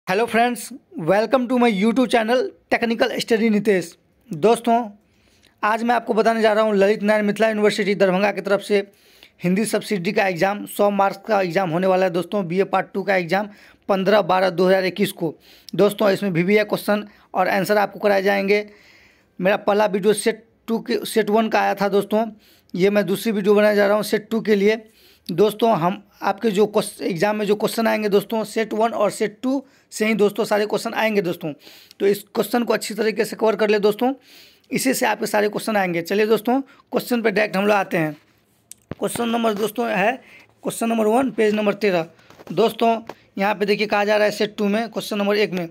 Hello friends, welcome to my YouTube channel technical study Nitesh. दोस्तों, आज मैं आपको बताने जा रहा हूँ ललित नारायण मिथिला यूनिवर्सिटी दरभंगा की तरफ से हिंदी सब्सिडी का एग्ज़ाम 100 मार्क्स का एग्ज़ाम होने वाला है। दोस्तों, बीए पार्ट 2 का एग्ज़ाम 15/12/2021 को। दोस्तों, इसमें VBA क्वेश्चन और आंसर आपको कराए जाएंगे। मेरा पहला वीडियो सेट 1 का आया था। दोस्तों, ये मैं दूसरी वीडियो बनाने जा रहा हूँ सेट 2 के लिए। दोस्तों, हम आपके जो एग्ज़ाम में जो क्वेश्चन आएंगे दोस्तों, सेट 1 और सेट 2 से ही दोस्तों सारे क्वेश्चन आएंगे। दोस्तों, तो इस क्वेश्चन को अच्छी तरीके से कवर कर ले दोस्तों, इसी से आपके सारे क्वेश्चन आएंगे। चलिए दोस्तों, क्वेश्चन पे डायरेक्ट हम लोग आते हैं। क्वेश्चन नंबर दोस्तों है क्वेश्चन नंबर 1, पेज नंबर 13। दोस्तों, यहाँ पे देखिए कहा जा रहा है सेट 2 में क्वेश्चन नंबर 1 में,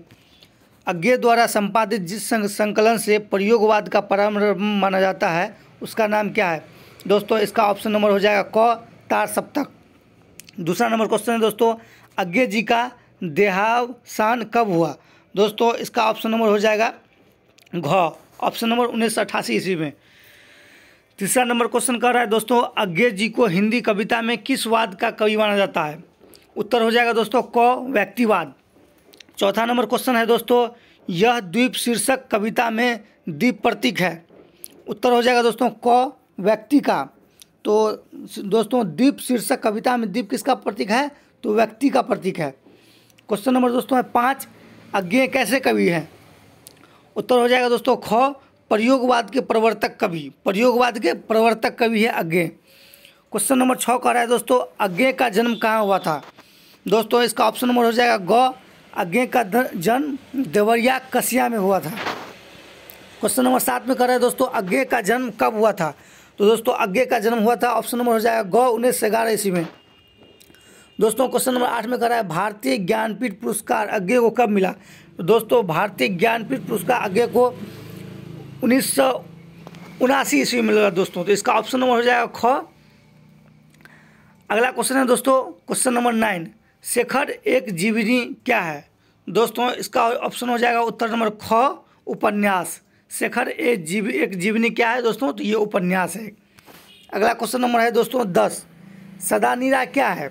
अज्ञे द्वारा संपादित जिस संकलन से प्रयोगवाद का प्रारंभ माना जाता है उसका नाम क्या है? दोस्तों, इसका ऑप्शन नंबर हो जाएगा क, तार सप्तक। दूसरा नंबर क्वेश्चन है दोस्तों, अज्ञे जी का देहावसान कब हुआ? दोस्तों, इसका ऑप्शन नंबर हो जाएगा घ, ऑप्शन नंबर 1988 ईस्वी में। तीसरा नंबर क्वेश्चन कर रहा है दोस्तों, अज्ञे जी को हिंदी कविता में किस वाद का कवि माना जाता है? उत्तर हो जाएगा दोस्तों क, व्यक्तिवाद। चौथा नंबर क्वेश्चन है दोस्तों, यह द्वीप शीर्षक कविता में द्वीप प्रतीक है। उत्तर हो जाएगा दोस्तों क, व्यक्ति का। तो दोस्तों, द्वीप शीर्षक कविता में द्वीप किसका प्रतीक है? तो व्यक्ति का प्रतीक है। क्वेश्चन नंबर दोस्तों है 5, अज्ञे कैसे कवि है? उत्तर हो जाएगा दोस्तों ख, प्रयोगवाद के प्रवर्तक कवि। प्रयोगवाद के प्रवर्तक कवि है अज्ञे। क्वेश्चन नंबर 6 कह रहा है दोस्तों, अज्ञे का जन्म कहाँ हुआ था? दोस्तों, इसका ऑप्शन नंबर हो जाएगा ग, अज्ञे का जन्म देवरिया कसिया में हुआ था। क्वेश्चन नंबर 7 में कह रहा है दोस्तों, अज्ञे का जन्म कब हुआ था? तो दोस्तों, अज्ञे का जन्म हुआ था, ऑप्शन नंबर हो जाएगा ग, 1911 ईस्वी में। दोस्तों, क्वेश्चन नंबर 8 में कह रहा है, भारतीय ज्ञानपीठ पुरस्कार अज्ञे को कब मिला? तो दोस्तों, भारतीय ज्ञानपीठ पुरस्कार अज्ञे को 1979 ईस्वी में मिला दोस्तों। तो इसका ऑप्शन नंबर हो जाएगा ख। अगला क्वेश्चन है दोस्तों क्वेश्चन नंबर 9, शेखर एक जीवनी क्या है? दोस्तों, इसका ऑप्शन हो जाएगा उत्तर नंबर ख, उपन्यास। शेखर एक जीवनी क्या है दोस्तों? तो ये उपन्यास है। अगला क्वेश्चन नंबर है दोस्तों 10, सदानीरा क्या है?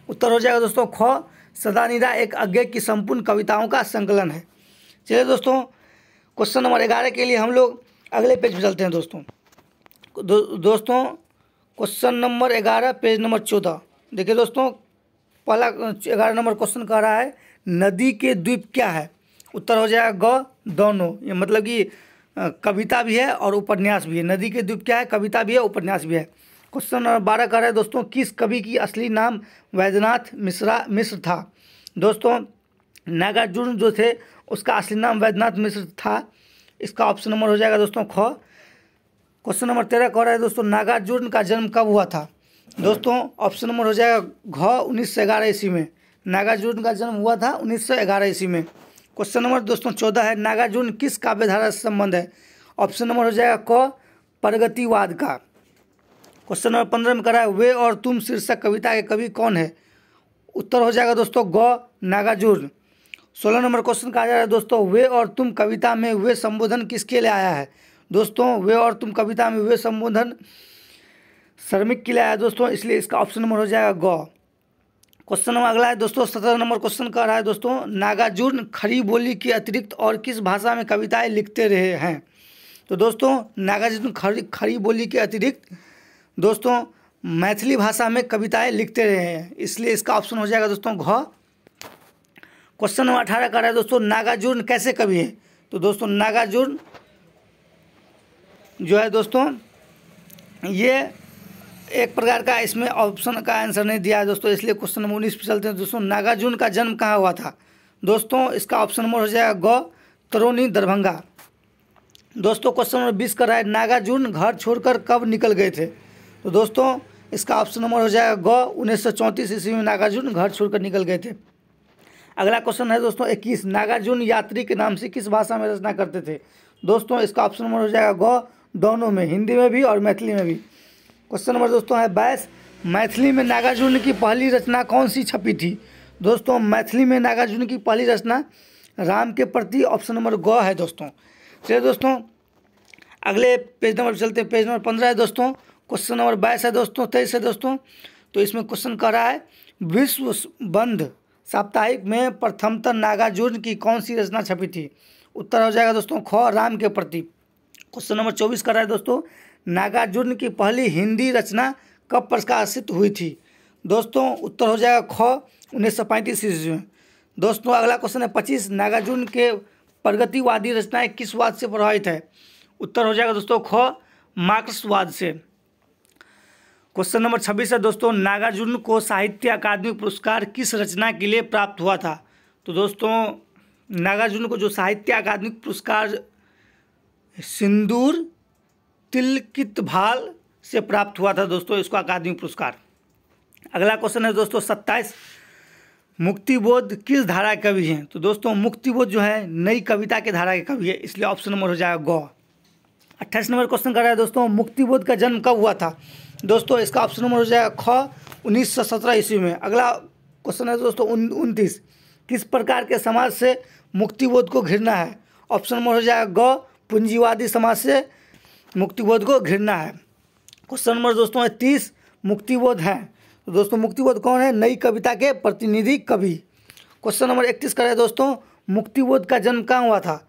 उत्तर हो जाएगा दोस्तों ख, सदानीरा एक अज्ञे की संपूर्ण कविताओं का संकलन है। चलिए दोस्तों, क्वेश्चन नंबर 11 के लिए हम लोग अगले पेज पर चलते हैं दोस्तों। दोस्तों, क्वेश्चन नंबर 11 पेज नंबर 14। देखिए दोस्तों, पहला 11 नंबर क्वेश्चन कह रहा है, नदी के द्वीप क्या है? उत्तर हो जाएगा ग, दोनों। ये मतलब कि कविता भी है और उपन्यास भी है। नदी के द्वीप क्या है? कविता भी है, उपन्यास भी है। क्वेश्चन नंबर 12 कह रहा है दोस्तों, किस कवि की असली नाम वैद्यनाथ मिश्र था? दोस्तों, नागार्जुन जो थे उसका असली नाम वैद्यनाथ मिश्र था। इसका ऑप्शन नंबर हो जाएगा दोस्तों ख। क्वेश्चन नंबर 13 कह रहा है दोस्तों, नागार्जुन का जन्म कब हुआ था? दोस्तों, ऑप्शन नंबर हो जाएगा घ, 1911 ईस्वी में। नागार्जुन का जन्म हुआ था 1911 ईस्वी में। क्वेश्चन नंबर दोस्तों 14 है, नागार्जुन किस काव्यधारा से संबंध है? ऑप्शन नंबर हो जाएगा क, प्रगतिवाद का। क्वेश्चन नंबर 15 में कह रहा है, वे और तुम शीर्षक कविता के कवि कौन है? उत्तर हो जाएगा दोस्तों ग, नागार्जुन। 16 नंबर क्वेश्चन कहा जा रहा है दोस्तों, वे और तुम कविता में वे संबोधन किसके लिए आया है? दोस्तों, वे और तुम कविता में वे संबोधन श्रमिक के लिए आया दोस्तों, इसलिए इसका ऑप्शन नंबर हो जाएगा ग। क्वेश्चन नंबर अगला है दोस्तों 17 नंबर क्वेश्चन कह रहा है दोस्तों, नागार्जुन खड़ी बोली के अतिरिक्त और किस भाषा में कविताएं लिखते रहे हैं? तो दोस्तों, नागार्जुन खड़ी बोली के अतिरिक्त दोस्तों मैथिली भाषा में कविताएं लिखते रहे हैं, इसलिए इसका ऑप्शन हो जाएगा दोस्तों घ। क्वेश्चन नंबर 18 कह रहा है दोस्तों, नागार्जुन कैसे कवि है? तो दोस्तों, नागार्जुन जो है दोस्तों, ये एक प्रकार का इसमें ऑप्शन का आंसर नहीं दिया है दोस्तों, इसलिए क्वेश्चन नंबर 19 पे चलते हैं दोस्तों। नागार्जुन का जन्म कहाँ हुआ था? दोस्तों, इसका ऑप्शन नंबर हो जाएगा ग, तरोनी, दरभंगा। दोस्तों, क्वेश्चन नंबर 20 कर रहा है, नागार्जुन घर छोड़कर कब निकल गए थे? तो दोस्तों, इसका ऑप्शन नंबर हो जाएगा ग, 1934 ईस्वी में नागार्जुन घर छोड़कर निकल गए थे। अगला क्वेश्चन है दोस्तों 21, नागार्जुन यात्री के नाम से किस भाषा में रचना करते थे? दोस्तों, इसका ऑप्शन नंबर हो जाएगा ग, दोनों में, हिंदी में भी और मैथिली में भी। क्वेश्चन नंबर दोस्तों है 22, मैथिली में नागार्जुन की पहली रचना कौन सी छपी थी? दोस्तों, मैथिली में नागार्जुन की पहली रचना राम के प्रति, ऑप्शन नंबर ग है दोस्तों। चलिए दोस्तों, अगले पेज नंबर चलते हैं। पेज नंबर 15 है दोस्तों। क्वेश्चन नंबर 22 है दोस्तों, 23 है दोस्तों। तो इसमें क्वेश्चन कह रहा है, विश्व बंध साप्ताहिक में प्रथमतः नागार्जुन की कौन सी रचना छपी थी? उत्तर हो जाएगा दोस्तों ख, राम के प्रति। क्वेश्चन नंबर 24 कर रहा है दोस्तों, नागार्जुन की पहली हिंदी रचना कब प्रकाशित हुई थी? दोस्तों उत्तर हो जाएगा ख, 1935 ईस्वी में। दोस्तों अगला क्वेश्चन है 25, नागार्जुन के प्रगतिवादी रचनाएं किस वाद से प्रभावित है? उत्तर हो जाएगा दोस्तों ख, मार्क्सवाद से। क्वेश्चन नंबर 26 है दोस्तों, नागार्जुन को साहित्य अकादमी पुरस्कार किस रचना के लिए प्राप्त हुआ था? तो दोस्तों नागार्जुन को जो साहित्य अकादमी पुरस्कार सिंदूर तिलकित भाल से प्राप्त हुआ था दोस्तों, इसको अकादमी पुरस्कार। अगला क्वेश्चन है दोस्तों 27, मुक्तिबोध किस धारा के कवि हैं? तो दोस्तों मुक्तिबोध जो है नई कविता के धारा के कवि है, इसलिए ऑप्शन नंबर हो जाएगा ग। 28 नंबर क्वेश्चन कर रहा है दोस्तों, मुक्तिबोध का जन्म कब हुआ था? दोस्तों इसका ऑप्शन नंबर हो जाएगा ख, 1917 ईस्वी में। अगला क्वेश्चन है दोस्तों 29, किस प्रकार के समाज से मुक्तिबोध को घृणा है? ऑप्शन नंबर हो जाएगा ग, पूंजीवादी समाज से मुक्तिबोध को घृणा है। क्वेश्चन नंबर दोस्तों 30, मुक्तिबोध है, तो दोस्तों मुक्तिबोध कौन है? नई कविता के प्रतिनिधि कवि। क्वेश्चन नंबर 31 कर रहे हैं दोस्तों, मुक्तिबोध का जन्म कहाँ हुआ था?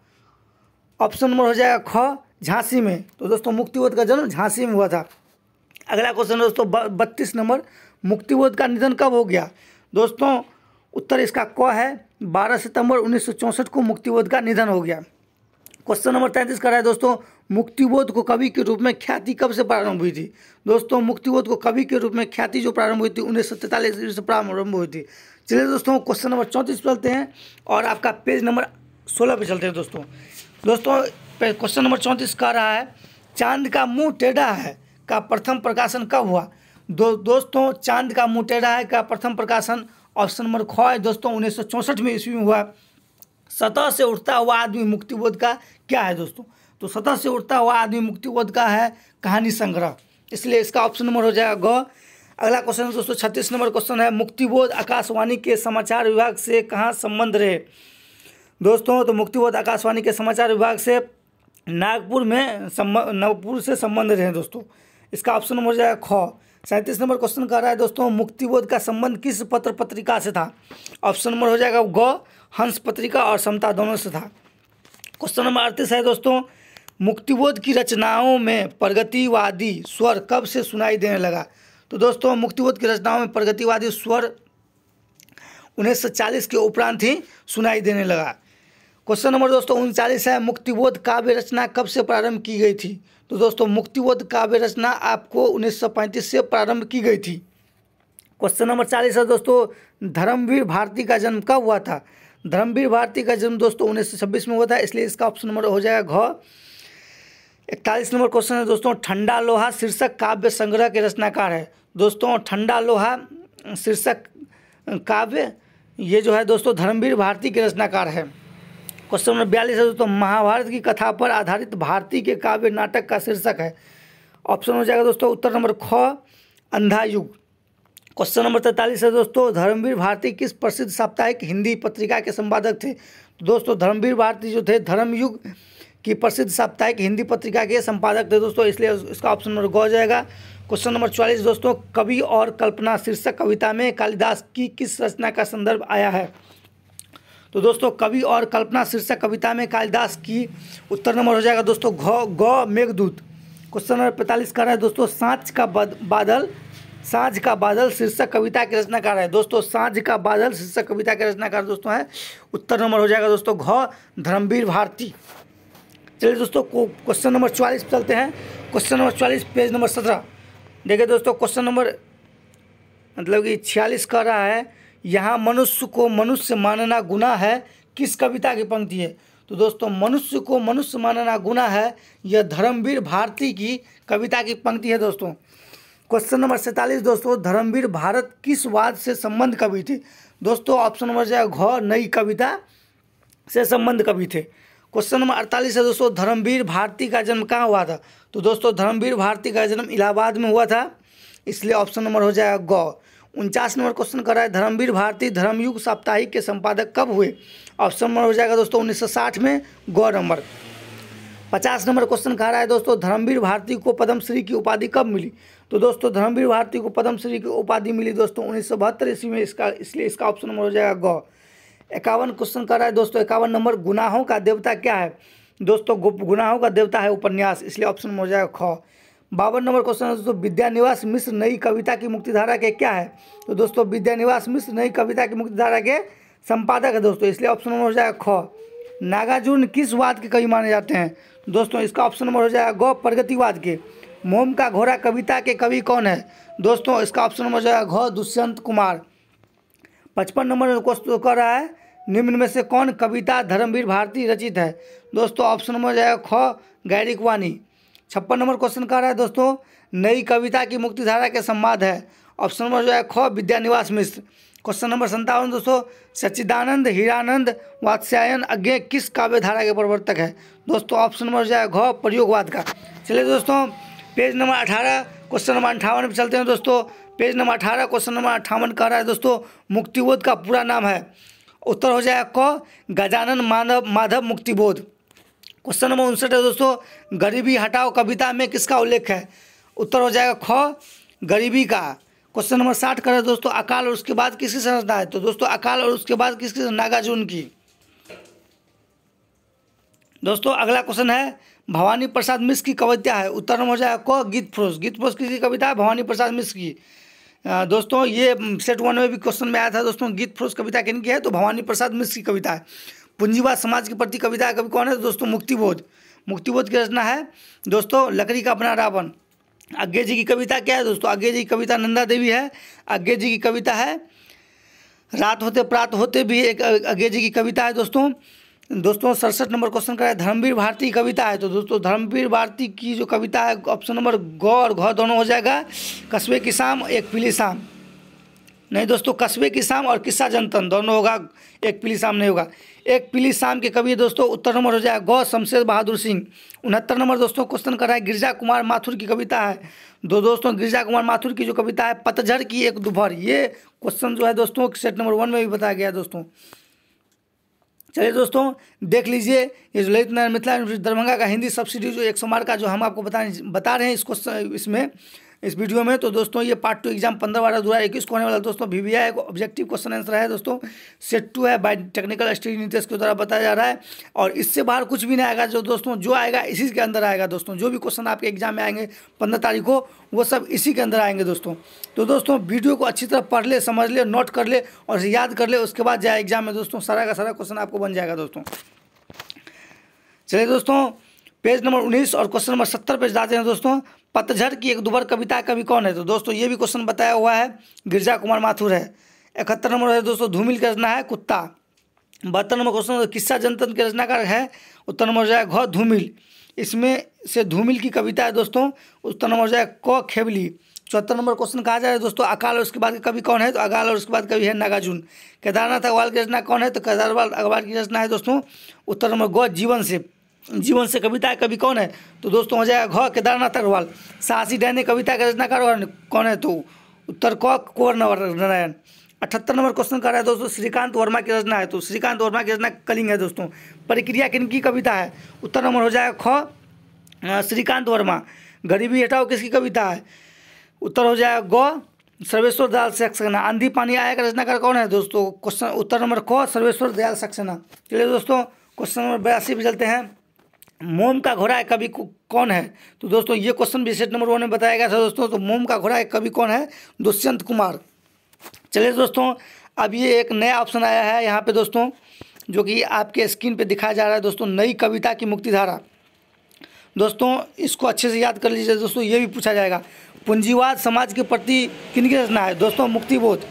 ऑप्शन नंबर हो जाएगा ख, झांसी में। तो दोस्तों मुक्तिबोध का जन्म झांसी में हुआ था। अगला क्वेश्चन दोस्तों 32 नंबर, मुक्तिबोध का निधन कब हो गया? दोस्तों उत्तर इसका क है, 12 सितंबर 1964 को मुक्तिबोध का निधन हो गया। क्वेश्चन नंबर 33 कर रहा है दोस्तों, मुक्तिबोध को कवि के रूप में ख्याति कब से प्रारंभ हुई थी? दोस्तों मुक्तिबोध को कवि के रूप में ख्याति जो प्रारंभ हुई थी 1943 ईस्वी से प्रारंभ हुई थी। चलिए दोस्तों क्वेश्चन नंबर 34 पे चलते हैं और आपका पेज नंबर 16 पे चलते हैं दोस्तों। क्वेश्चन नंबर 34 कह रहा है, चांद का मुंह टेढ़ा है का प्रथम प्रकाशन कब हुआ? दोस्तों चांद का मुंह टेढ़ा है का प्रथम प्रकाशन ऑप्शन नंबर ख है दोस्तों, 1964 में ईस्वी में हुआ। सतह से उठता हुआ आदमी मुक्तिबोध का क्या है दोस्तों? तो सतह से उठता हुआ आदमी मुक्तिबोध का है कहानी संग्रह, इसलिए इसका ऑप्शन नंबर हो जाएगा ग। अगला क्वेश्चन दोस्तों 36 नंबर क्वेश्चन है, मुक्तिबोध आकाशवाणी के समाचार विभाग से कहाँ संबंध रहे? दोस्तों तो मुक्तिबोध आकाशवाणी के समाचार विभाग से नागपुर से संबंध रहे दोस्तों, इसका ऑप्शन नंबर हो जाएगा ख। 37 नंबर क्वेश्चन कर रहा है दोस्तों, मुक्तिबोध का संबंध किस पत्र पत्रिका से था? ऑप्शन नंबर हो जाएगा ग, हंस पत्रिका और समता दोनों से था। क्वेश्चन नंबर 38 है दोस्तों, मुक्तिबोध की रचनाओं में प्रगतिवादी स्वर कब से सुनाई देने लगा? तो दोस्तों मुक्तिबोध की रचनाओं में प्रगतिवादी स्वर 1940 के उपरांत ही सुनाई देने लगा। क्वेश्चन नंबर दोस्तों 39 है, मुक्तिबोध काव्य रचना कब से प्रारंभ की गई थी? तो दोस्तों मुक्तिबोध काव्य रचना आपको 1935 से प्रारंभ की गई थी। क्वेश्चन नंबर 40 है दोस्तों, धर्मवीर भारती का जन्म कब हुआ था? धर्मवीर भारती का जन्म दोस्तों 1926 में हुआ था, इसलिए इसका ऑप्शन नंबर हो जाएगा घ। 41 नंबर क्वेश्चन है दोस्तों, ठंडा लोहा शीर्षक काव्य संग्रह के रचनाकार है? दोस्तों ठंडा लोहा शीर्षक काव्य ये जो है दोस्तों धर्मवीर भारती के रचनाकार है। क्वेश्चन नंबर 42 है दोस्तों, महाभारत की कथा पर आधारित भारती के काव्य नाटक का शीर्षक है? ऑप्शन हो जाएगा दोस्तों उत्तर नंबर ख, अंधा युग। क्वेश्चन नंबर 43 है दोस्तों, धर्मवीर भारती किस प्रसिद्ध साप्ताहिक हिंदी पत्रिका के संपादक थे? तो दोस्तों धर्मवीर भारती जो थे धर्मयुग की प्रसिद्ध साप्ताहिक हिंदी पत्रिका के संपादक थे दोस्तों, इसलिए इसका ऑप्शन नंबर ग हो जाएगा। क्वेश्चन नंबर 44 दोस्तों, कवि और कल्पना शीर्षक कविता में कालिदास की किस रचना का संदर्भ आया है? तो दोस्तों कवि और कल्पना शीर्षक कविता में कालिदास की उत्तर नंबर हो जाएगा दोस्तों ग, मेघदूत। क्वेश्चन नंबर 45 कर रहा है दोस्तों, साँझ का बादल शीर्षक कविता के रचनाकार है? दोस्तों साँझ का बादल शीर्षक कविता के रचनाकार दोस्तों है उत्तर नंबर हो जाएगा दोस्तों घ, धर्मवीर भारती। चलिए दोस्तों क्वेश्चन नंबर 44 पे चलते हैं। क्वेश्चन नंबर 44 पेज नंबर 17 देखिए दोस्तों, क्वेश्चन नंबर मतलब कि 46 कर रहा है, यहाँ मनुष्य को मनुष्य मानना गुनाह है किस कविता की पंक्ति है? तो दोस्तों मनुष्य को मनुष्य मानना गुनाह है यह धर्मवीर भारती की कविता की पंक्ति है दोस्तों। क्वेश्चन नंबर 47 दोस्तों, धर्मवीर भारत किस वाद से संबंध कवि थे? दोस्तों ऑप्शन नंबर जाएगा घ, नई कविता से संबंध कवि थे। क्वेश्चन नंबर 48 है दोस्तों, धर्मवीर भारती का जन्म कहाँ हुआ था? तो दोस्तों धर्मवीर भारती का जन्म इलाहाबाद में हुआ था, इसलिए ऑप्शन नंबर हो जाएगा ग। 49 नंबर क्वेश्चन कर रहा है, धर्मवीर भारती धर्मयुग साप्ताहिक के संपादक कब हुए? ऑप्शन नंबर हो जाएगा दोस्तों 1960 में ग नंबर। 50 नंबर क्वेश्चन कह रहा है दोस्तों, धर्मवीर भारती को पद्मश्री की उपाधि कब मिली? तो दोस्तों धर्मवीर भारती को पद्मश्री की उपाधि मिली दोस्तों 1972 ईस्वी में, इसलिए इसका ऑप्शन नंबर हो जाएगा ग। 51 क्वेश्चन कर रहा है दोस्तों, 51 नंबर, गुनाहों का देवता क्या है? दोस्तों गुनाहों का देवता है उपन्यास, इसलिए ऑप्शन नंबर हो जाएगा ख। 52 नंबर क्वेश्चन है दोस्तों, विद्यानिवास मिश्र नई कविता की मुक्तिधारा के क्या है? तो दोस्तों विद्यानिवास मिश्र नई कविता की मुक्तिधारा के संपादक है दोस्तों, इसलिए ऑप्शन नंबर हो जाएगा ख। नागार्जुन किस वाद के कवि माने जाते हैं? दोस्तों इसका ऑप्शन नंबर हो जाएगा ग, प्रगतिवाद के। मोम का घोड़ा कविता के कवि कौन है? दोस्तों इसका ऑप्शन नंबर हो जाएगा घ, दुष्यंत कुमार। 55 नंबर क्वेश्चन कर रहा है, निम्न में से कौन कविता धर्मवीर भारती रचित है? दोस्तों ऑप्शन नंबर हो जाएगा ख, गैरिक वानी। 56 नंबर क्वेश्चन कर रहा है दोस्तों, नई कविता की मुक्तिधारा के संवाद है, ऑप्शन नंबर हो जाएगा ख, विद्यानिवास मिश्र। क्वेश्चन नंबर 57 दोस्तों, सच्चिदानंद हीरानंद वात्स्यायन अज्ञे किस काव्य धारा के प्रवर्तक है? दोस्तों ऑप्शन नंबर हो जाएगा घ, प्रयोगवाद का। चलिए दोस्तों पेज नंबर 18 क्वेश्चन नंबर 58 पे चलते हैं दोस्तों। पेज नंबर 18 क्वेश्चन नंबर 58 कह रहा है दोस्तों, मुक्तिबोध का पूरा नाम है? उत्तर हो जाएगा क, गजानन माधव मुक्तिबोध। क्वेश्चन नंबर 59 है दोस्तों, गरीबी हटाओ कविता में किसका उल्लेख है? उत्तर हो जाएगा ख, गरीबी का। क्वेश्चन नंबर 60 कर रहे हैं दोस्तों, अकाल और उसके बाद किसकी संरचना है? तो दोस्तों अकाल और उसके बाद किसकी? नागार्जुन की। दोस्तों अगला क्वेश्चन है, भवानी प्रसाद मिश्र की कविता है? उत्तर नंबर हो जाएगा क, गीतफरोश। गीतफरोश किसकी कविता है? भवानी प्रसाद मिश्र की। दोस्तों ये सेट 1 में भी क्वेश्चन में आया था दोस्तों, गीतफरोश कविता किनकी है? तो भवानी प्रसाद मिश्र की कविता है। पूंजीवाद समाज के प्रति कविता कवि कौन है? दोस्तों मुक्तिबोध। मुक्तिबोध की रचना है दोस्तों लकड़ी का अपना रावण। आज्ञे जी की कविता क्या है दोस्तों? आज्ञे जी की कविता नंदा देवी है। आज्ञे जी की कविता है रात होते प्रात होते भी एक आज्ञे जी की कविता है दोस्तों। 67 नंबर क्वेश्चन का है, धर्मवीर भारती की कविता है? तो दोस्तों धर्मवीर भारती की जो कविता है ऑप्शन नंबर ग और घ दोनों हो जाएगा। कस्बे की शाम, एक पीली शाम। नहीं दोस्तों, कस्बे की शाम और किस्सा जनतन दोनों होगा, एक पीली शाम नहीं होगा। एक पीली शाम के कवि दोस्तों उत्तर नंबर हो जाएगा ग, शमशेर बहादुर सिंह। 69 नंबर दोस्तों क्वेश्चन कर रहा है, गिरजा कुमार माथुर की कविता है? दोस्तों गिरजा कुमार माथुर की जो कविता है पतझड़ की एक दोपहर, ये क्वेश्चन जो है दोस्तों सेट नंबर 1 में भी बताया गया दोस्तों। चलिए दोस्तों देख लीजिए, ये जो ललित नारायण मिथिला यूनिवर्सिटी दरभंगा का हिंदी सब्सिडी जो 100 मार्क का जो हम आपको बता रहे हैं इसमें इस वीडियो में, तो दोस्तों ये पार्ट 2 एग्जाम 15/12/2021 को होने वाला दोस्तों। VVI एक ऑब्जेक्टिव क्वेश्चन आंसर है दोस्तों, सेट 2 है बाय टेक्निकल स्टडी नीतीश के द्वारा बताया जा रहा है, और इससे बाहर कुछ भी नहीं आएगा। जो दोस्तों जो आएगा इसी के अंदर आएगा दोस्तों, जो भी क्वेश्चन आपके एग्जाम में आएंगे 15 तारीख को वो सब इसी के अंदर आएंगे दोस्तों। तो दोस्तों वीडियो को अच्छी तरह पढ़ ले, समझ ले, नोट कर ले और याद कर ले, उसके बाद जाए एग्जाम में दोस्तों सारा का सारा क्वेश्चन आपको बन जाएगा दोस्तों। चलिए दोस्तों पेज नंबर 19 और क्वेश्चन नंबर 70 पे जाते हैं दोस्तों। पतझड़ की एक दोपहर कविता कवि कौन है? तो दोस्तों ये भी क्वेश्चन बताया हुआ है, गिरजा कुमार माथुर है। 71 नंबर है दोस्तों, धूमिल की रचना है कुत्ता। 72 नंबर क्वेश्चन किस्सा जनतन के रचनाकार है? उत्तर नंबर हो जाएगा घ, धूमिल। इसमें से धूमिल की कविता है दोस्तों, उत्तर नंबर हो जाएगा क, खेबली। 74 नंबर क्वेश्चन कहा जा रहा है दोस्तों, अकाल और उसके बाद कवि कौन है? तो अकाल और उसके बाद कवि है नागार्जुन। केदारनाथ अग्रवाल की रचना कौन है? तो केदारनाथ अग्रवाल की रचना है दोस्तों, उत्तर नंबर ग, जीवन से। जीवन से कविता है कवि कौन है? तो दोस्तों हो जाएगा घ, केदारनाथ अग्रवाल। साहसी डैनी कविता का रचनाकार कौन है? तो उत्तर क, कुंवर नारायण। 78 नंबर क्वेश्चन कर रहा है दोस्तों, श्रीकांत वर्मा की रचना है? तो श्रीकांत वर्मा की रचना कलिंग है दोस्तों। प्रक्रिया किनकी कविता है? उत्तर नंबर हो जाएगा ख, श्रीकांत वर्मा। गरीबी हटाओ किसकी कविता है? उत्तर हो जाएगा ग, सर्वेश्वर दयाल सक्सेना। आंधी पानी आया का रचनाकार कौन है दोस्तों? क्वेश्चन उत्तर नंबर क, सर्वेश्वर दयाल सक्सेना। चलिए दोस्तों क्वेश्चन नंबर 82 पे चलते हैं। मोम का घोड़ा कवि कौन है? तो दोस्तों ये क्वेश्चन भी सेट नंबर 1 में बताया गया था दोस्तों। तो मोम का घोड़ा कवि कौन है? दुष्यंत कुमार। चलिए दोस्तों अब ये एक नया ऑप्शन आया है यहाँ पे दोस्तों, जो कि आपके स्क्रीन पे दिखाया जा रहा है दोस्तों, नई कविता की मुक्तिधारा। दोस्तों इसको अच्छे से याद कर लीजिए दोस्तों, ये भी पूछा जाएगा। पूंजीवाद समाज के प्रति किनकी रचना है? दोस्तों मुक्तिबोध।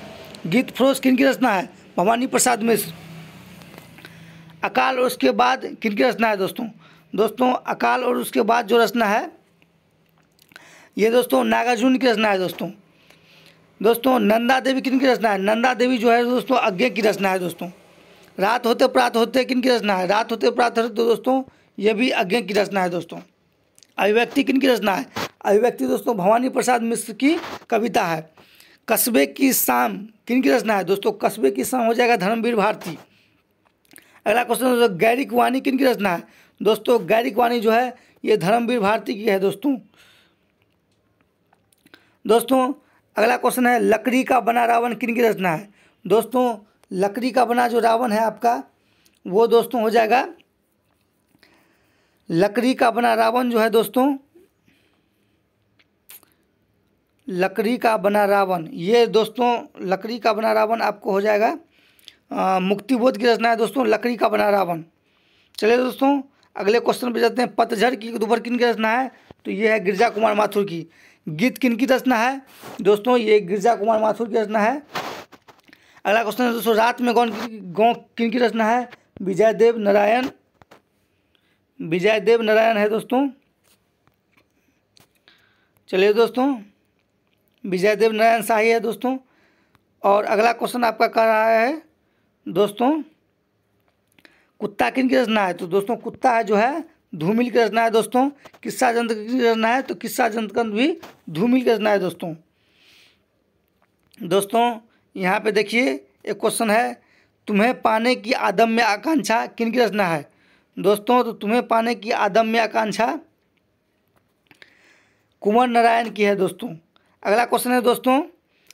गीतफरोश किनकी रचना है? भवानी प्रसाद मिश्र। अकाल और उसके बाद किनकी रचना है दोस्तों? दोस्तों अकाल और उसके बाद जो रचना है ये दोस्तों नागार्जुन की रचना है दोस्तों। दोस्तों नंदा देवी किनकी रचना है? नंदा देवी जो है दोस्तों अज्ञे की रचना है दोस्तों। रात होते प्रात होते किनकी रचना है? रात होते प्रात होते तो दोस्तों ये भी अज्ञे की रचना है दोस्तों। अभिव्यक्ति किनकी रचना है? अभिव्यक्ति दोस्तों भवानी प्रसाद मिश्र की कविता है। कस्बे की शाम किनकी रचना है? दोस्तों कस्बे की शाम हो जाएगा धर्मवीर भारती। अगला क्वेश्चन दोस्तों, गैरिक वाणी किनकी रचना है? दोस्तों गैरिक वाणी जो है ये धर्मवीर भारती की है दोस्तों। दोस्तों अगला क्वेश्चन है, लकड़ी का बना रावण किनकी रचना है? दोस्तों लकड़ी का बना जो रावण है आपका वो दोस्तों हो जाएगा, लकड़ी का बना रावण जो है दोस्तों, लकड़ी का बना रावण, ये दोस्तों लकड़ी का बना रावण आपको हो जाएगा मुक्तिबोध की रचना है दोस्तों, लकड़ी का बना रावण। चलिए दोस्तों अगले क्वेश्चन पे जाते हैं, पतझड़ की दोपहर किनकी रचना है? तो ये है गिरिजा कुमार माथुर की। गीत किनकी रचना है? दोस्तों ये गिरिजा कुमार माथुर की रचना है। अगला क्वेश्चन है दोस्तों, रात में गाँव किनकी रचना है? विजयदेव नारायण, विजयदेव नारायण है दोस्तों। चलिए दोस्तों विजयदेव नारायण शाही है दोस्तों। और अगला क्वेश्चन आपका कह रहा है दोस्तों, कुत्ता किनकी रचना है? तो दोस्तों कुत्ता है जो है धूमिल की रचना है दोस्तों। किस्सा जंत्र की रचना है? तो किस्सा जंत्र भी धूमिल की रचना है दोस्तों। दोस्तों यहाँ पे देखिए एक क्वेश्चन है, तुम्हें पाने की अदम्य आकांक्षा किनकी रचना है? दोस्तों तो तुम्हें पाने की अदम्य आकांक्षा कुंवर नारायण की है दोस्तों। अगला क्वेश्चन है दोस्तों,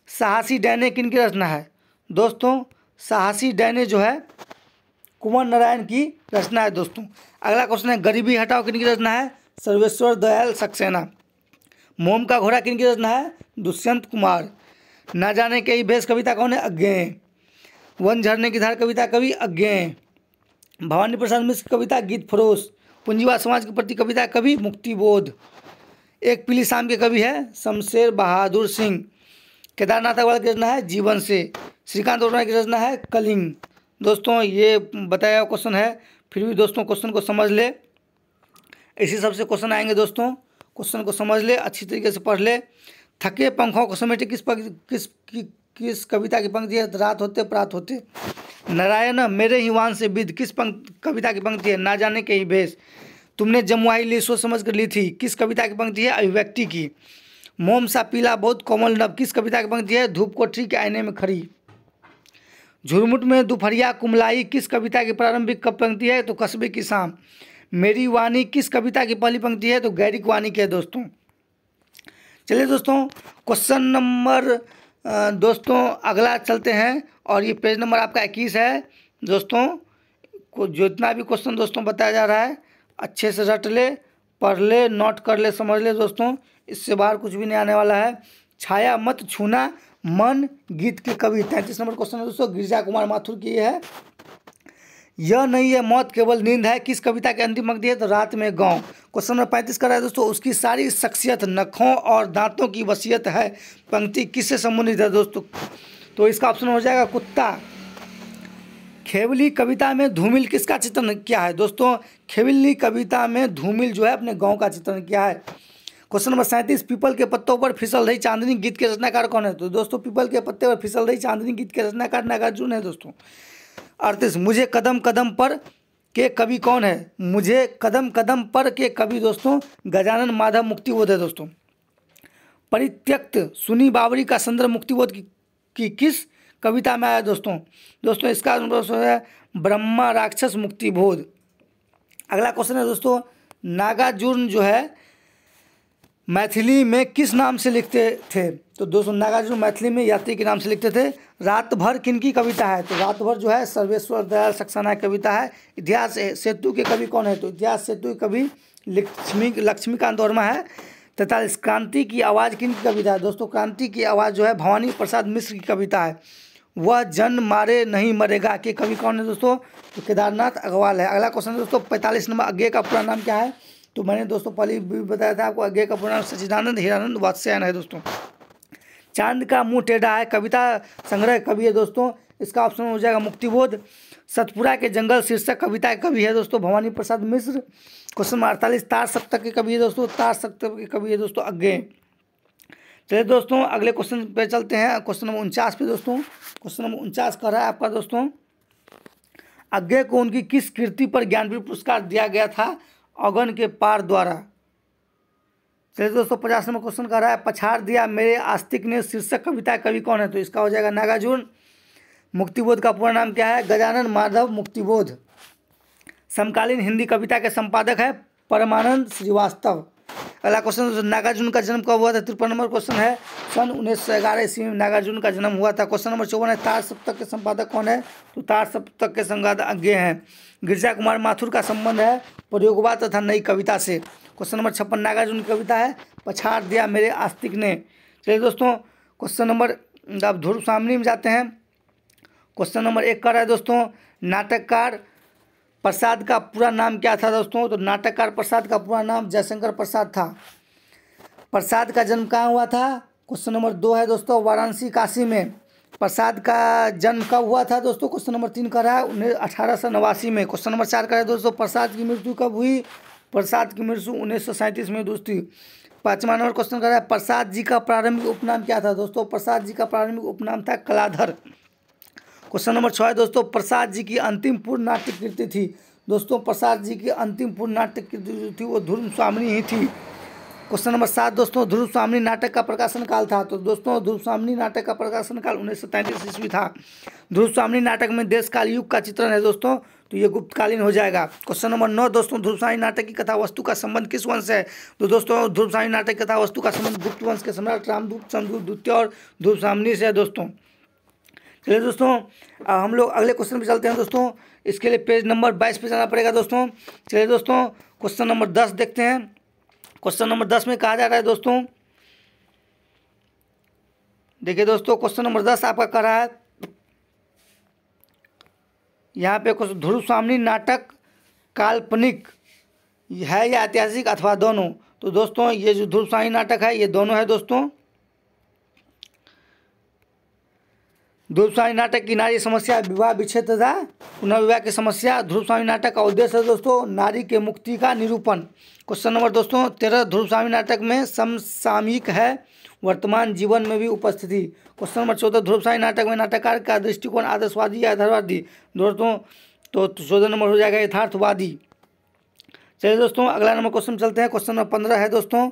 साहसी डैने किनकी रचना है? दोस्तों साहसी डैने जो है कुंवर नारायण की रचना है दोस्तों। अगला क्वेश्चन है, गरीबी हटाओ किनकी रचना है? सर्वेश्वर दयाल सक्सेना। मोम का घोड़ा किनकी रचना है? दुष्यंत कुमार। ना जाने के ही भेष कविता कौन है? अज्ञेय। वन झरने की धार कविता कवि अज्ञेय। भवानी प्रसाद मिश्र की कविता गीत फरोश। पूंजीवाद समाज के प्रति कविता कवि मुक्तिबोध। एक पीली शाम के कवि है शमशेर बहादुर सिंह। केदारनाथ अग्रवाल की रचना है जीवन से। श्रीकांत वर्मा की रचना है कलिंग। दोस्तों ये बताया हुआ क्वेश्चन है, फिर भी दोस्तों क्वेश्चन को समझ ले, इसी सबसे क्वेश्चन आएंगे दोस्तों। क्वेश्चन को समझ ले, अच्छी तरीके से पढ़ ले। थके पंखों को समेटे किस कविता की पंक्ति है? रात होते प्रात होते। नारायण मेरे ही वान से विद किस कविता की पंक्ति है? ना जाने के ही भेष। तुमने जमुआई ली सोच समझ कर ली थी किस कविता की पंक्ति है? अभिव्यक्ति की। मोम सा पीला बहुत कोमल नभ किस कविता की पंक्ति है? धूप कोठरी के आईने में खड़ी। झुरमुट में दोपहरिया कुमलाई किस कविता की प्रारंभिक पंक्ति है? तो कस्बे की शाम। मेरी वाणी किस कविता की पहली पंक्ति है? तो गैरिक वाणी की है दोस्तों। चलिए दोस्तों क्वेश्चन नंबर दोस्तों अगला चलते हैं, और ये पेज नंबर आपका 21 है दोस्तों। को जितना भी क्वेश्चन दोस्तों बताया जा रहा है अच्छे से रट ले, पढ़ ले, नोट कर ले, समझ ले दोस्तों, इससे बाहर कुछ भी नहीं आने वाला है। छाया मत छूना मन गीत के कवि। 33 नंबर क्वेश्चन है दोस्तों, गिरिजा कुमार माथुर की है। यह नहीं है मौत केवल नींद है किस कविता के अंतिम पंक्ति है? तो रात में गाँव। क्वेश्चन नंबर 35 कर रहा है दोस्तों, उसकी सारी शख्सियत नखों और दांतों की वसीयत है पंक्ति किससे संबंधित है दोस्तों? तो इसका ऑप्शन हो जाएगा कुत्ता। खेवली कविता में धूमिल किसका चित्रण किया है? दोस्तों खेवली कविता में धूमिल जो है अपने गाँव का चित्रण किया है। क्वेश्चन नंबर 37, पीपल के पत्तों पर फिसल रही चांदनी गीत के रचनाकार कौन है? तो दोस्तों पीपल के पत्ते पर फिसल रही चांदनी गीत के रचनाकार नागार्जुन है दोस्तों। 38, मुझे कदम कदम पर के कवि कौन है? मुझे कदम कदम पर के कवि दोस्तों गजानन माधव मुक्तिबोध है दोस्तों। परित्यक्त सुनी बावरी का संदर्भ मुक्तिबोध की किस कविता में आया दोस्तों? दोस्तों इसका है ब्रह्मा राक्षस मुक्तिबोध। अगला क्वेश्चन है दोस्तों, नागार्जुन जो है मैथिली में किस नाम से लिखते थे? तो दोस्तों नागार्जुन मैथिली में यात्री के नाम से लिखते थे। रात भर किनकी कविता है? तो रात भर जो है सर्वेश्वर दयाल सक्सेना की कविता है। इतिहास सेतु के कवि कौन है? तो इतिहास सेतु के कवि लक्ष्मीकांत वर्मा है। 43, क्रांति की आवाज़ किनकी कविता है? दोस्तों क्रांति की आवाज़ जो है भवानी प्रसाद मिश्र की कविता है। वह जन मारे नहीं मरेगा के कवि कौन है दोस्तों? तो केदारनाथ अग्रवाल है। अगला क्वेश्चन दोस्तों 45 नंबर, अज्ञेय का पूरा नाम क्या है? तो मैंने दोस्तों पहले भी बताया था आपको, अज्ञेय का पूरा नाम सच्चिदानंद हीरानंद वात्स्यायन है दोस्तों। चांद का मुंह टेढ़ा है कविता संग्रह कवि है दोस्तों, इसका ऑप्शन हो जाएगा मुक्तिबोध। सतपुरा के जंगल शीर्षक कविता के कवि है दोस्तों भवानी प्रसाद मिश्र। क्वेश्चन नंबर 48, तार सप्तक के कवि है दोस्तों, तार सप्तक के कवि है दोस्तों अज्ञेय। चलिए दोस्तों अगले क्वेश्चन पे चलते हैं, क्वेश्चन नंबर 49 पे दोस्तों। क्वेश्चन नंबर 49 कर रहा है आपका दोस्तों, अज्ञेय को उनकी किस कृति पर ज्ञानपीठ पुरस्कार दिया गया था? अगन के पार द्वारा। चलिए दोस्तों 50 नंबर क्वेश्चन कर रहा है, पछाड़ दिया मेरे आस्तिक ने शीर्षक कविता कवि कौन है? तो इसका हो जाएगा नागार्जुन। मुक्तिबोध का पूरा नाम क्या है? गजानन माधव मुक्तिबोध। समकालीन हिंदी कविता के संपादक है परमानंद श्रीवास्तव। अगला क्वेश्चन, नागार्जुन का जन्म कब हुआ था? 53 नंबर क्वेश्चन है। सन 1911 ईस्वी में नागार्जुन का जन्म हुआ था। क्वेश्चन नंबर 54 है, तार सप्तक के संपादक कौन है? तो तार सप्तक के संपादक हैं गिरिजा कुमार माथुर का संबंध है प्रयोगवाद तथा नई कविता से। क्वेश्चन नंबर 56 नागार्जुन की कविता है पछाड़ दिया मेरे आस्तिक ने। चलिए दोस्तों, क्वेश्चन नंबर, अब ध्रुव सामनी में जाते हैं। क्वेश्चन नंबर 1 कर रहा है दोस्तों, नाटककार प्रसाद का पूरा नाम क्या था दोस्तों? तो नाटककार प्रसाद का पूरा नाम जयशंकर प्रसाद था। प्रसाद का जन्म कहाँ हुआ था? क्वेश्चन नंबर 2 है दोस्तों, वाराणसी काशी में। प्रसाद का जन्म कब हुआ था दोस्तों? क्वेश्चन नंबर 3 कर रहा है 1889 में। क्वेश्चन नंबर 4 कर रहा है दोस्तों, प्रसाद की मृत्यु कब हुई? प्रसाद की मृत्यु 1937 में दोस्ती। 5वां नंबर क्वेश्चन कर रहा है, प्रसाद जी का प्रारंभिक उपनाम क्या था दोस्तों? प्रसाद जी का प्रारंभिक उपनाम था कलाधर। क्वेश्चन नंबर 6 है दोस्तों, प्रसाद जी की अंतिम पूर्ण नाट्य कृति थी दोस्तों। प्रसाद जी की अंतिम पूर्ण नाट्य कृति जो थी वो ध्रुव स्वामिनी ही थी। क्वेश्चन नंबर 7 दोस्तों, ध्रुव स्वामिनी नाटक का प्रकाशन काल था। तो दोस्तों ध्रुव स्वामिनी नाटक का प्रकाशन काल 1933 ईस्वी था। ध्रुव स्वामिनी नाटक में देश काल युग का चित्रण है दोस्तों, तो ये गुप्तकालीन हो जाएगा। क्वेश्चन नंबर 9 दोस्तों, ध्रुव स्वामिनी नाटक की कथा वस्तु का संबंध किस वंश से है? तो दोस्तों ध्रुव स्वामिनी नाटक की कथा वस्तु का संबंध गुप्त वंश के सम्राट रामदूत, चंद्रगुप्त द्वितीय और ध्रुव स्वामिनी से है दोस्तों। चलिए दोस्तों, हम लोग अगले क्वेश्चन पे चलते हैं दोस्तों। इसके लिए पेज नंबर 22 पे जाना पड़ेगा दोस्तों। चलिए दोस्तों, क्वेश्चन नंबर 10 देखते हैं। क्वेश्चन नंबर 10 में कहा जा रहा है दोस्तों, देखिए दोस्तों, क्वेश्चन नंबर 10 आपका कह रहा है यहाँ पे क्वेश्चन, ध्रुव स्वामिनी नाटक काल्पनिक है या ऐतिहासिक अथवा दोनों? तो दोस्तों ये जो ध्रुव स्वामिनी नाटक है ये दोनों है दोस्तों। ध्रुव स्वामिनी नाटक की नारी समस्या विवाह विच्छेद तथा पुनर्विवाह की समस्या। ध्रुव स्वामिनी नाटक का उद्देश्य है दोस्तों नारी के मुक्ति का निरूपण। क्वेश्चन नंबर दोस्तों 13, ध्रुव स्वामिनी नाटक में समसामयिक है वर्तमान जीवन में भी उपस्थिति। क्वेश्चन नंबर 14, ध्रुव स्वामिनी नाटक में नाटककार का दृष्टिकोण आदर्शवादी या यथार्थवादी दोस्तों? तो 14 नंबर हो जाएगा यथार्थवादी। चलिए दोस्तों, अगला नंबर क्वेश्चन चलते हैं। क्वेश्चन नंबर 15 है दोस्तों।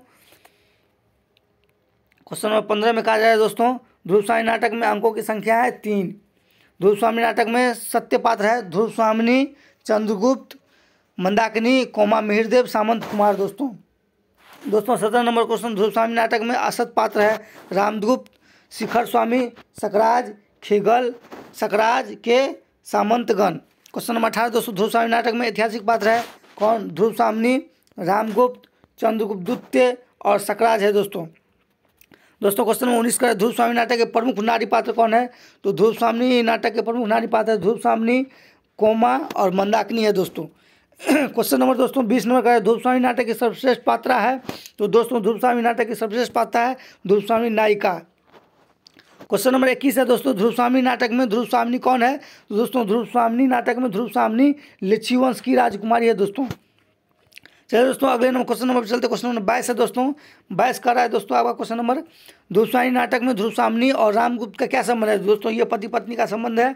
क्वेश्चन नंबर 15 में कहा जा रहा है दोस्तों, ध्रुव स्वामिनी नाटक में अंकों की संख्या है 3। ध्रुव स्वामिनी नाटक में सत्य पात्र है ध्रुव स्वामिनी, चंद्रगुप्त, मंदाकिनी, मिहिरदेव, सामंत कुमार दोस्तों। 17 नंबर क्वेश्चन, ध्रुव स्वामिनी नाटक में असत पात्र है रामदूत, शिखर स्वामी, सकराज, खिगल, सकराज के सामंतगण। क्वेश्चन नंबर 18 दोस्तों, ध्रुव स्वामिनी नाटक में ऐतिहासिक पात्र है कौन? ध्रुव स्वामिनी, रामगुप्त, चंद्रगुप्त द्वितीय और सकराज है दोस्तों। क्वेश्चन नंबर 19 का, ध्रुव स्वामिनी नाटक के प्रमुख नारी पात्र कौन है? तो ध्रुव स्वामिनी नाटक के प्रमुख नारी पात्र है ध्रुव स्वामिनी, और मंदाकिनी है दोस्तों। क्वेश्चन नंबर 20 नंबर का, ध्रुव स्वामिनी नाटक की सर्वश्रेष्ठ पात्रा है? तो दोस्तों ध्रुव स्वामिनी नाटक की सर्वश्रेष्ठ पात्रा है ध्रुव स्वामिनी नायिका। क्वेश्चन नंबर 21 है दोस्तों, ध्रुव स्वामिनी नाटक में ध्रुव स्वामिनी कौन है? तो दोस्तों ध्रुव स्वामिनी नाटक में ध्रुव स्वामिनी लिच्छवी वंश की राजकुमारी है दोस्तों। चलिए दोस्तों, अगले नंबर क्वेश्चन नंबर चलते, क्वेश्चन नंबर 22 है दोस्तों। 22 कर रहा है दोस्तों आपका क्वेश्चन नंबर, ध्रुव स्वामिनी नाटक में ध्रुव स्वामिनी और रामगुप्त का क्या संबंध है? दोस्तों ये पति पत्नी का संबंध है।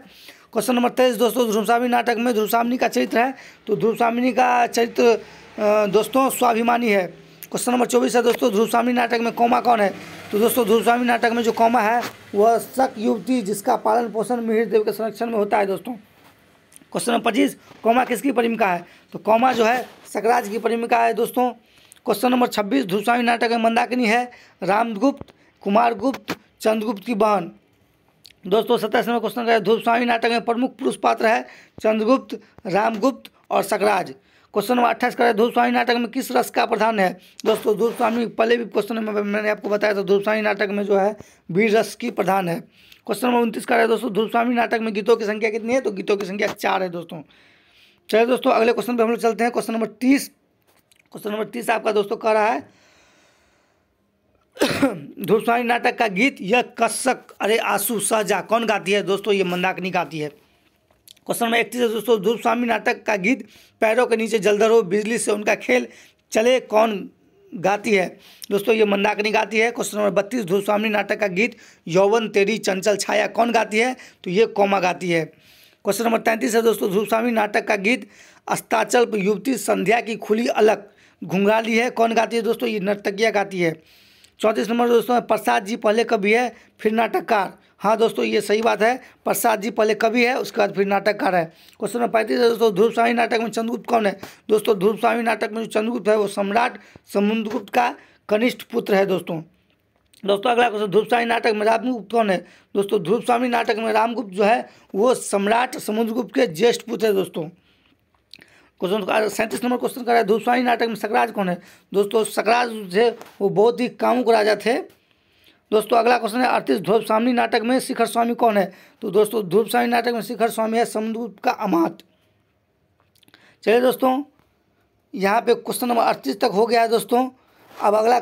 क्वेश्चन नंबर 23 दोस्तों, ध्रुव स्वामिनी नाटक में ध्रुव स्वामिनी का चरित्र है? तो ध्रुव स्वामिनी का चरित्र दोस्तों स्वाभिमानी है। क्वेश्चन नंबर 24 है दोस्तों, ध्रुव स्वामिनी नाटक में कौमा कौन है? तो दोस्तों ध्रुव स्वामिनी नाटक में जो कौमा है वह शक युवती जिसका पालन पोषण मिहिरदेव के संरक्षण में होता है दोस्तों। क्वेश्चन नंबर 25, कौमा किसकी प्रेमिका है? तो कौमा जो है सकराज की प्रेमिका है दोस्तों। क्वेश्चन नंबर 26, ध्रुव स्वामिनी नाटक में मंदाकिनी है रामगुप्त, कुमारगुप्त, चंद्रगुप्त की बहन। दोस्तों 27 नंबर क्वेश्चन का, ध्रुव स्वामिनी नाटक में प्रमुख पुरुष पात्र है चंद्रगुप्त, रामगुप्त और सकराज। क्वेश्चन नंबर 28 का, ध्रुव स्वामिनी नाटक में किस रस का प्रधान है? दोस्तों ध्रुव स्वामिनी, पहले भी क्वेश्चन में मैंने आपको बताया था ध्रुव स्वामिनी नाटक में जो है वीर रस की प्रधान है। क्वेश्चन नंबर 29 का है दोस्तों, ध्रुव स्वामिनी नाटक में गीतों की संख्या कितनी है? तो गीतों की संख्या 4 है दोस्तों। चलिए दोस्तों, अगले क्वेश्चन पे हम लोग चलते हैं। Question number 30। क्वेश्चन नंबर 30 आपका दोस्तों कह रहा है, ध्रुव स्वामिनी नाटक का गीत यह कसक अरे आंसू सहजा कौन गाती है? दोस्तों ये मंदाकिनी गाती है। क्वेश्चन नंबर 31 है दोस्तों, ध्रुव स्वामिनी नाटक का गीत पैरों के नीचे जलधर हो बिजली से उनका खेल चले कौन गाती है? दोस्तों ये मंदाकिनी गाती है। क्वेश्चन नंबर 32, ध्रुव स्वामिनी नाटक का गीत यौवन तेरी चंचल छाया कौन गाती है? तो ये कौमा गाती है। क्वेश्चन नंबर 33 है दोस्तों, ध्रुव स्वामिनी नाटक का गीत अस्ताचल युवती संध्या की खुली अलग घुंघराली है कौन गाती है? दोस्तों ये नर्तकिया गाती है। 34 नंबर दोस्तों, प्रसाद जी पहले कवि है फिर नाटककार हाँ दोस्तों, ये सही बात है। प्रसाद जी पहले कवि है, उसके बाद फिर नाटककार है। क्वेश्चन नंबर 35 है दोस्तों, ध्रुव स्वामी नाटक में चंद्रगुप्त कौन है? दोस्तों ध्रुव स्वामी नाटक में जो चंद्रगुप्त है वो सम्राट समुद्रगुप्त का कनिष्ठ पुत्र है दोस्तों। अगला क्वेश्चन, ध्रुव स्वामी नाटक में रामगुप्त कौन है? दोस्तों ध्रुव स्वामी नाटक में रामगुप्त जो है वो सम्राट समुद्रगुप्त के ज्येष्ठ पुत्र है दोस्तों। क्वेश्चन 37 नंबर क्वेश्चन कर रहा है, ध्रुव स्वामी नाटक में सकराज कौन है? दोस्तों सकराज थे वो बहुत ही कामुक राजा थे। दोस्तों अगला क्वेश्चन है, 38 ध्रुव स्वामी नाटक में शिखर स्वामी कौन है? तो दोस्तों ध्रुव स्वामी नाटक में शिखर स्वामी है समुद्रगुप्त का अमात्य। चलिए दोस्तों, यहाँ पे क्वेश्चन नंबर 38 तक हो गया है दोस्तों। अब अगला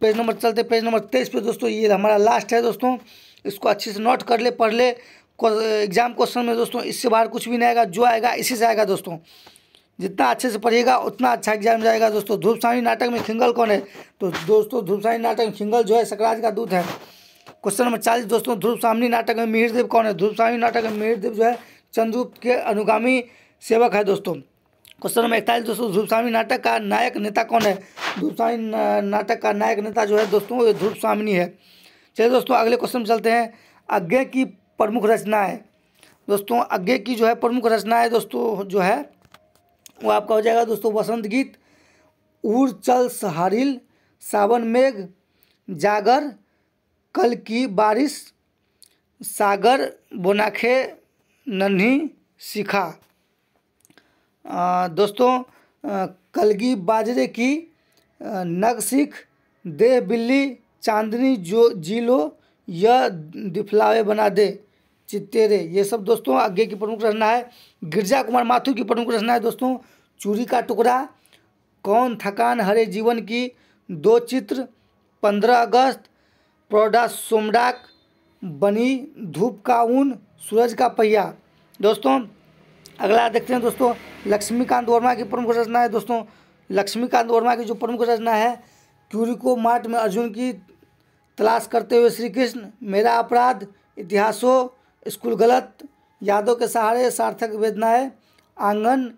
पेज नंबर चलते, पेज नंबर 23 पे दोस्तों, ये हमारा लास्ट है दोस्तों। इसको अच्छे से नोट कर ले, पढ़ ले। एग्जाम क्वेश्चन में दोस्तों इससे बाहर कुछ भी नहीं आएगा, जो आएगा इसी से आएगा दोस्तों। जितना अच्छे से पढ़िएगा उतना अच्छा एग्जाम जाएगा दोस्तों। ध्रुव स्वामी नाटक में खिंगल कौन है? तो दोस्तों ध्रुव स्वामी नाटक में खिंगल जो है सकराज का दूत है। क्वेश्चन नंबर 40 दोस्तों, ध्रुव स्वामी नाटक में मिहिरदेव कौन है? ध्रुव स्वामी नाटक में मिहिरदेव जो है चंद्रगुप्त के अनुगामी सेवक है दोस्तों। क्वेश्चन नंबर 41 दोस्तों, ध्रुव स्वामी नाटक का नायक नेता कौन है? ध्रुव स्वामी नाटक का नायक नेता जो है दोस्तों ये ध्रुव स्वामिनी है। चलिए दोस्तों अगले क्वेश्चन में चलते हैं। अज्ञे की प्रमुख रचना है दोस्तों, अज्ञे की जो है प्रमुख रचना है दोस्तों जो है वो आपका हो जाएगा दोस्तों वसंत गीत, उड़ चल सहारिल, सावन मेघ, जागर, कल की बारिश, सागर बोनाखे, नन्ही शिखा। दोस्तों कलगी बाजरे की, नगसिख, देह बिल्ली, चांदनी जो जीलो, यह दिफलावे बना दे चित्तेरे, ये सब दोस्तों आगे की प्रमुख रचना है। गिरजा कुमार माथुर की प्रमुख रचना है दोस्तों चूरी का टुकड़ा, कौन थकान हरे जीवन की, दो चित्र, 15 अगस्त, प्रोडा सोमडाक, बनी धूप का ऊन, सूरज का पहिया। दोस्तों अगला देखते हैं दोस्तों, लक्ष्मीकांत वर्मा की प्रमुख रचना है दोस्तों। लक्ष्मीकांत वर्मा की जो प्रमुख रचना है, क्यूरिको मार्ट में अर्जुन की तलाश करते हुए श्री कृष्ण, मेरा अपराध, इतिहासो, स्कूल गलत, यादों के सहारे, सार्थक वेदनाएं, आंगन,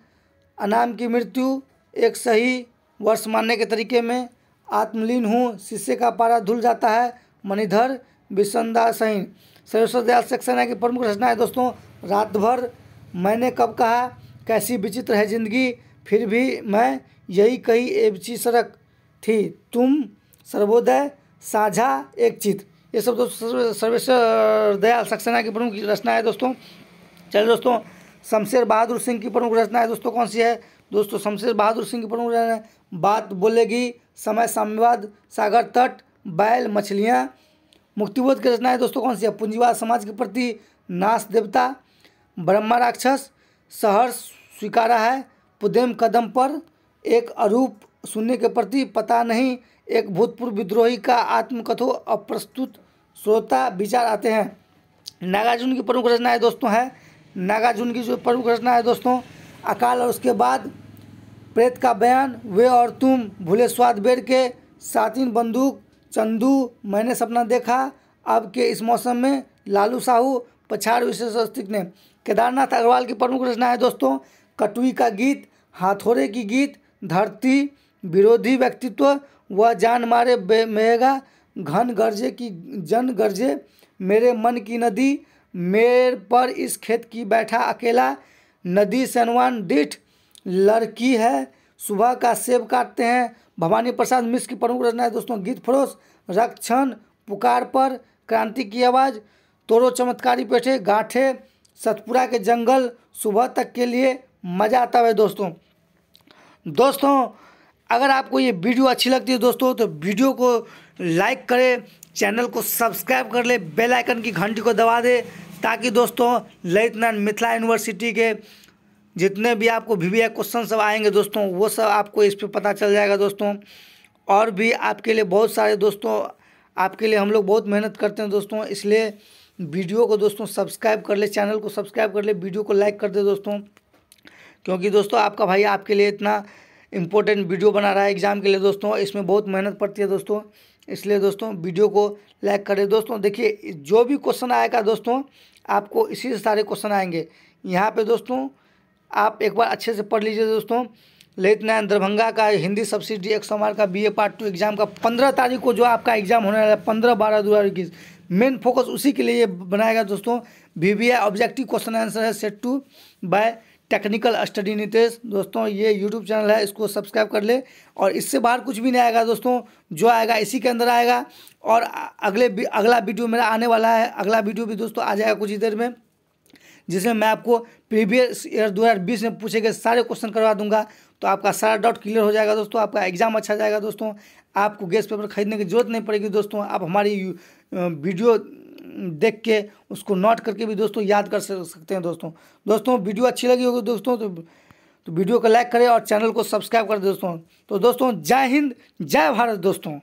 अनाम की मृत्यु, एक सही वर्ष मानने के तरीके में, आत्मलीन हूँ, शीशे का पारा धुल जाता है, मणिधर, विसंदा सहीन। सरस्वती दयाल सक्सेना की प्रमुख रचना है दोस्तों रात भर, मैंने कब कहा, कैसी विचित्र है जिंदगी, फिर भी मैं यही कही एबची सड़क थी, तुम, सर्वोदय, साझा, एक चित। ये सब दोस्तों सर्वेश्वर दयाल सक्सेना की प्रमुख रचना है दोस्तों। चलिए दोस्तों, शमशेर बहादुर सिंह की प्रमुख रचना है दोस्तों कौन सी है? दोस्तों शमशेर बहादुर सिंह की प्रमुख रचना है बात बोलेगी, समय साम्यवाद, सागर तट, बैल, मछलियाँ। मुक्तिबोध की रचना है दोस्तों कौन सी है? पूंजीवाद समाज के प्रति, नाश देवता, ब्रह्मा राक्षस, शहर स्वीकारा है, पुदेम कदम पर, एक अरूप शून्य के प्रति, पता नहीं, एक भूतपूर्व विद्रोही का आत्मकथो, अप्रस्तुत श्रोता विचार आते हैं। नागार्जुन की प्रमुख रचना है दोस्तों है, नागार्जुन की जो प्रमुख रचना है दोस्तों, अकाल और उसके बाद, प्रेत का बयान, वे और तुम, भूले स्वाद बेर के, सातिन बंदूक, चंदू, मैंने सपना देखा, अब के इस मौसम में, लालू साहू, पछाड़ विशेष अस्तित्व ने। केदारनाथ अग्रवाल की प्रमुख रचना है दोस्तों कटुई का गीत, हाथोरे की गीत, धरती, विरोधी व्यक्तित्व, वह जान मारे मेगा, घन गरजे की जन गरजे, मेरे मन की नदी, मेर पर इस खेत की बैठा अकेला, नदी सनवान डिठ, लड़की है, सुबह का सेब काटते हैं। भवानी प्रसाद मिश्र की प्रमुख रचना है दोस्तों गीत फरोश, रक्षण, पुकार पर, क्रांति की आवाज़, तोड़ो चमत्कारी पेठे, गांठे, सतपुरा के जंगल, सुबह तक के लिए, मज़ा आता है दोस्तों। अगर आपको ये वीडियो अच्छी लगती है दोस्तों तो वीडियो को लाइक करें, चैनल को सब्सक्राइब कर ले, बेल आइकन की घंटी को दबा दे, ताकि दोस्तों ललित नारायण मिथिला यूनिवर्सिटी के जितने भी आपको VVI क्वेश्चन सब आएंगे दोस्तों वो सब आपको इस पर पता चल जाएगा दोस्तों। और भी आपके लिए बहुत सारे दोस्तों, आपके लिए हम लोग बहुत मेहनत करते हैं दोस्तों, इसलिए वीडियो को दोस्तों सब्सक्राइब कर ले, चैनल को सब्सक्राइब कर ले, वीडियो को लाइक कर दे दोस्तों, क्योंकि दोस्तों आपका भाई आपके लिए इतना इम्पोर्टेंट वीडियो बना रहा है एग्ज़ाम के लिए दोस्तों, इसमें बहुत मेहनत पड़ती है दोस्तों, इसलिए दोस्तों वीडियो को लाइक करें दोस्तों। देखिए जो भी क्वेश्चन आएगा दोस्तों आपको इसी से सारे क्वेश्चन आएंगे यहाँ पे दोस्तों, आप एक बार अच्छे से पढ़ लीजिए दोस्तों। ललित नारायण दरभंगा का हिंदी सब्सिडी 100 मार्क का BA पार्ट 2 एग्जाम का 15 तारीख को जो आपका एग्ज़ाम होने वाला है 15/12/2021 मेन फोकस उसी के लिए ये बनाएगा दोस्तों। VBI ऑब्जेक्टिव क्वेश्चन आंसर है set two by technical study Nitesh. दोस्तों ये यूट्यूब चैनल है, इसको सब्सक्राइब कर ले और इससे बाहर कुछ भी नहीं आएगा दोस्तों, जो आएगा इसी के अंदर आएगा। और अगला वीडियो मेरा आने वाला है, अगला वीडियो भी दोस्तों आ जाएगा कुछ ही देर में, जिसमें मैं आपको प्रीवियस ईयर 2020 में पूछे गए सारे क्वेश्चन करवा दूंगा। तो आपका सारा डाउट क्लियर हो जाएगा दोस्तों, आपका एग्जाम अच्छा जाएगा दोस्तों। आपको गेस्ट पेपर खरीदने की जरूरत नहीं पड़ेगी दोस्तों, आप हमारी वीडियो देख के उसको नोट करके भी दोस्तों याद कर सकते हैं दोस्तों। वीडियो अच्छी लगी होगी दोस्तों तो वीडियो को लाइक करें और चैनल को सब्सक्राइब करें दोस्तों। तो दोस्तों जय हिंद, जय भारत दोस्तों।